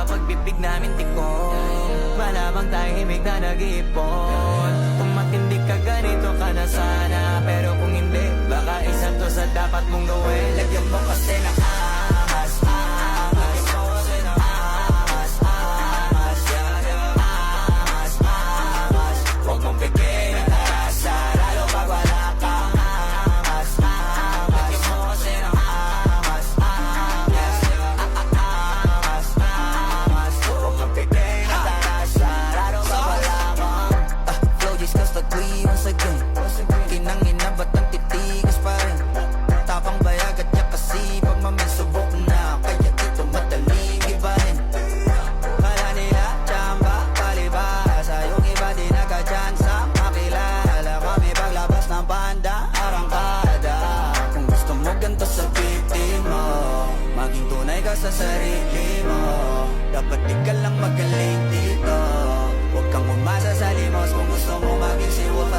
pagbibig namin tikong malamang tahimik na nag-iipon. Kung matindi ka ganito ka na sana, pero kung hindi, baka isa to sa dapat mong gawin. Lagyan mo kasi ng angas, angas. Lagyan mo kasi ng angas, angas. Angas, angas. Huwag mong bigay ng asa, lalo pag wala kang angas, angas. Lagyan mo kasi ng angas, angas. Angas, angas. Huwag mong bigay ng asa, lalo pag wala kang flow just cause once again. Kinangina ba't ang titigas pa rin? Tapang bayag at niya kasi pag subok na, kaya dito madaling ibahin. Kala nila tsamba, palibasa, yung iba di nagka-chance makilala kami paglabas ng banda, arangkada. Kung gusto mo ganito sa biktima, maging tunay ka sa sarili mo. Dapat di ka lang magaling dito, huwag kang umasa sa limos. Kung gusto mo maging siwa